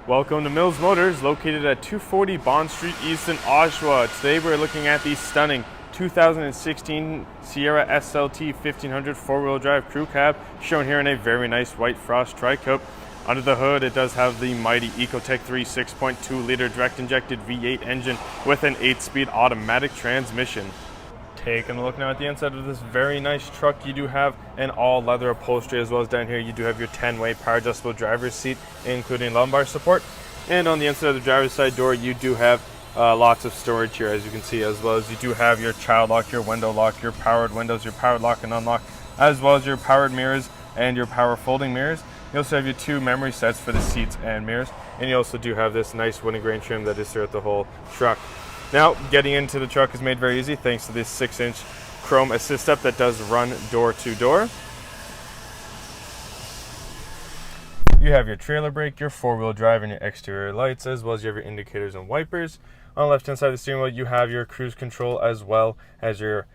Welcome to Mills Motors, located at 240 Bond Street East in Oshawa. Today we're looking at the stunning 2016 Sierra SLT 1500 four-wheel drive crew cab, shown here in a very nice white frost tri-coat. Under the hood, it does have the mighty Ecotec 3 6.2-liter direct-injected V8 engine with an 8-speed automatic transmission. Taking a look now at the inside of this very nice truck, you do have an all-leather upholstery, as well as down here you do have your 10-way power-adjustable driver's seat, including lumbar support. And on the inside of the driver's side door, you do have lots of storage here, as you can see, as well as you do have your child lock, your window lock, your powered windows, your powered lock and unlock, as well as your powered mirrors and your power folding mirrors. You also have your 2 memory sets for the seats and mirrors, and you also do have this nice wood and grain trim that is throughout the whole truck. Now, getting into the truck is made very easy thanks to this 6-inch chrome assist step that does run door to door. You have your trailer brake, your 4-wheel drive, and your exterior lights, as well as you have your indicators and wipers. On the left-hand side of the steering wheel, you have your cruise control, as well as your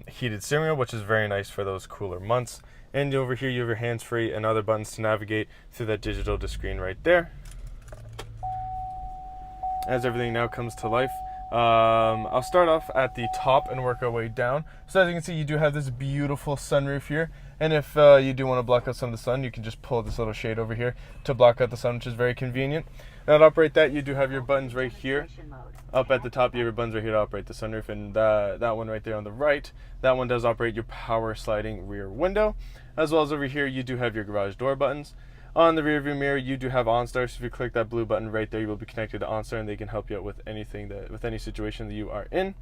heated steering wheel, which is very nice for those cooler months. And over here, you have your hands-free and other buttons to navigate through that digital screen right there. As everything now comes to life, I'll start off at the top and work our way down. So as you can see, you do have this beautiful sunroof here, and if you do want to block out some of the sun, you can just pull this little shade over here to block out the sun, which is very convenient. Now to operate that, you do have your buttons right here. Up at the top, you have your buttons right here to operate the sunroof, and that one right there on the right, that one does operate your power sliding rear window. As well as over here, you do have your garage door buttons. On the rear view mirror, you do have OnStar, so if you click that blue button right there, you will be connected to OnStar, and they can help you out with any situation that you are in.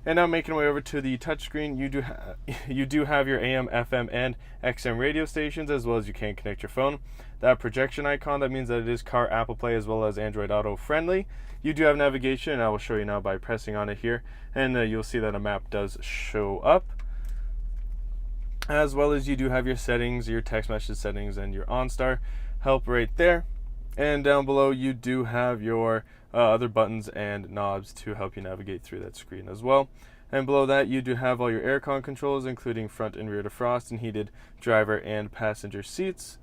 And now making our way over to the touchscreen, you do have your AM, FM, and XM radio stations, as well as you can connect your phone. That projection icon, that means that it is Car Apple Play as well as Android Auto friendly. You do have navigation, and I will show you now by pressing on it here, and you'll see that a map does show up. As well as you do have your settings, your text message settings, and your OnStar help right there. And down below you do have your other buttons and knobs to help you navigate through that screen as well. And below that you do have all your aircon controls, including front and rear defrost and heated driver and passenger seats.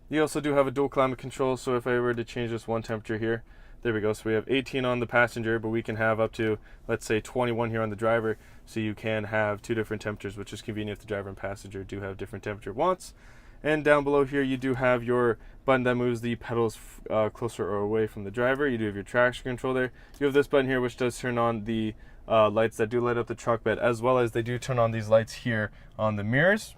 You also do have a dual climate control, so if I were to change this one temperature here, there we go. So we have 18 on the passenger, but we can have up to, let's say, 21 here on the driver. So you can have 2 different temperatures, which is convenient if the driver and passenger do have different temperature wants. And down below here, you do have your button that moves the pedals closer or away from the driver. You do have your traction control there. You have this button here, which does turn on the lights that do light up the truck bed, as well as they do turn on these lights here on the mirrors.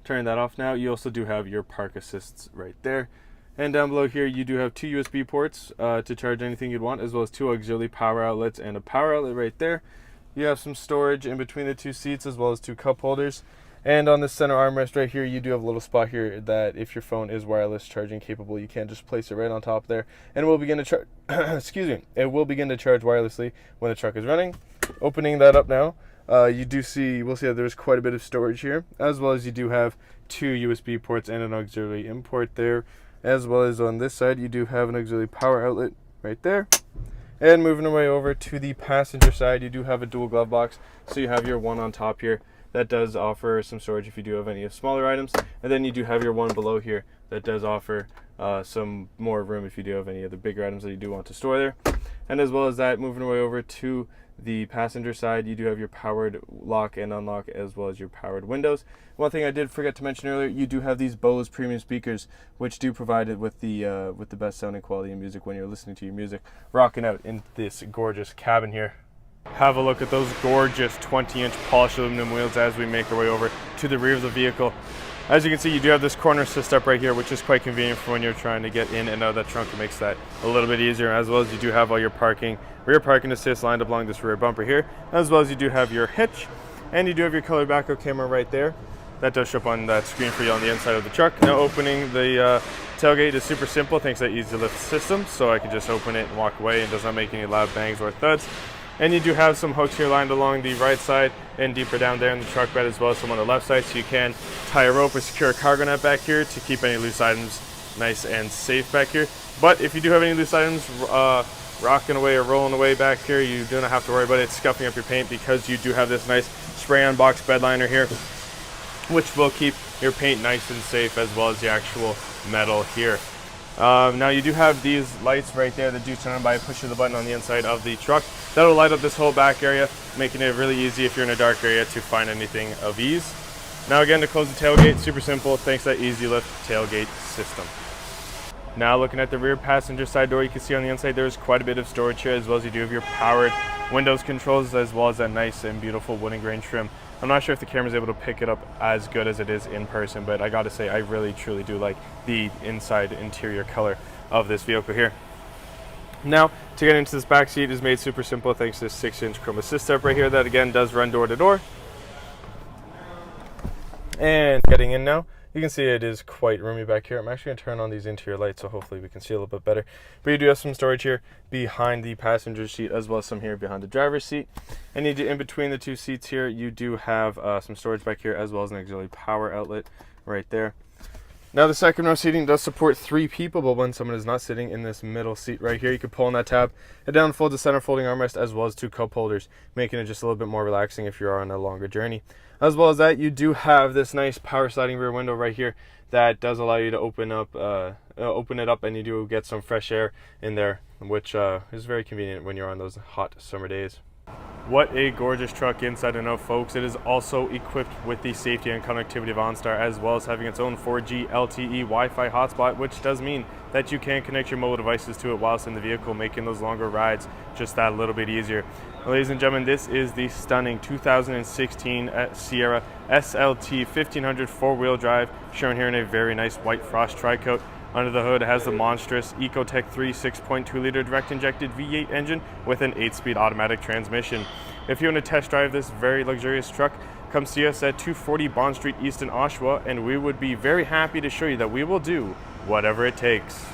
Turning that off now. You also do have your park assists right there. And down below here, you do have 2 USB ports to charge anything you'd want, as well as 2 auxiliary power outlets and a power outlet right there. You have some storage in between the 2 seats, as well as 2 cup holders. And on the center armrest right here, you do have a little spot here that if your phone is wireless charging capable, you can just place it right on top there, and it will begin to charge. Excuse me. It will begin to charge wirelessly when the truck is running. Opening that up now, you will see that there's quite a bit of storage here, as well as you do have 2 USB ports and an auxiliary in port there. As well as on this side, you do have an auxiliary power outlet right there. And moving our way over to the passenger side, you do have a dual glove box. So you have your one on top here that does offer some storage if you do have any smaller items. And then you do have your one below here that does offer some more room if you do have any of the bigger items that you do want to store there. And as well as that, moving our way over to the passenger side, you do have your powered lock and unlock, as well as your powered windows. One thing I did forget to mention earlier, you do have these Bose premium speakers, which do provide it with the best sounding quality in music when you're listening to your music, rocking out in this gorgeous cabin here. Have a look at those gorgeous 20-inch polished aluminum wheels as we make our way over to the rear of the vehicle. As you can see, you do have this corner assist up right here, which is quite convenient for when you're trying to get in and out of that trunk. It makes that a little bit easier, as well as you do have all your rear parking assist lined up along this rear bumper here, as well as you do have your hitch, and you do have your color backup camera right there. That does show up on that screen for you on the inside of the truck. Now opening the tailgate is super simple thanks to that easy lift system, so I can just open it and walk away and does not make any loud bangs or thuds. And you do have some hooks here lined along the right side and deeper down there in the truck bed, as well as some on the left side, so you can tie a rope or secure a cargo net back here to keep any loose items nice and safe back here. But if you do have any loose items rocking away or rolling away back here, you do not have to worry about it scuffing up your paint, because you do have this nice spray-on box bedliner here, which will keep your paint nice and safe, as well as the actual metal here. Now you do have these lights right there that do turn on by pushing the button on the inside of the truck. That'll light up this whole back area, making it really easy if you're in a dark area to find anything of ease. Now again, to close the tailgate, super simple thanks to that Easy Lift tailgate system. Now looking at the rear passenger side door, you can see on the inside there's quite a bit of storage here, as well as you do have your powered windows controls, as well as that nice and beautiful wooden grain trim. I'm not sure if the camera is able to pick it up as good as it is in person, but I gotta say I really truly do like the inside interior color of this vehicle here. Now to get into this back seat is made super simple thanks to this 6-inch chrome assist step right here that again does run door to door. And getting in now, you can see it is quite roomy back here. I'm actually going to turn on these interior lights so hopefully we can see a little bit better. But you do have some storage here behind the passenger seat, as well as some here behind the driver's seat. And in between the two seats here, you do have some storage back here, as well as an auxiliary power outlet right there. Now the second row seating does support 3 people, but when someone is not sitting in this middle seat right here, you can pull on that tab. It down folds the center folding armrest, as well as 2 cup holders, making it just a little bit more relaxing if you're on a longer journey. As well as that, you do have this nice power sliding rear window right here that does allow you to open it up, and you do get some fresh air in there, which is very convenient when you're on those hot summer days. What a gorgeous truck inside and out, folks. It is also equipped with the safety and connectivity of OnStar, as well as having its own 4G LTE Wi-Fi hotspot, which does mean that you can connect your mobile devices to it whilst in the vehicle, making those longer rides just that little bit easier. Ladies and gentlemen, this is the stunning 2016 Sierra SLT 1500 4-wheel drive, shown here in a very nice white frost tri-coat. Under the hood, it has the monstrous Ecotec 3 6.2-liter direct-injected V8 engine with an 8-speed automatic transmission. If you want to test drive this very luxurious truck, come see us at 240 Bond Street East in Oshawa, and we would be very happy to show you that we will do whatever it takes.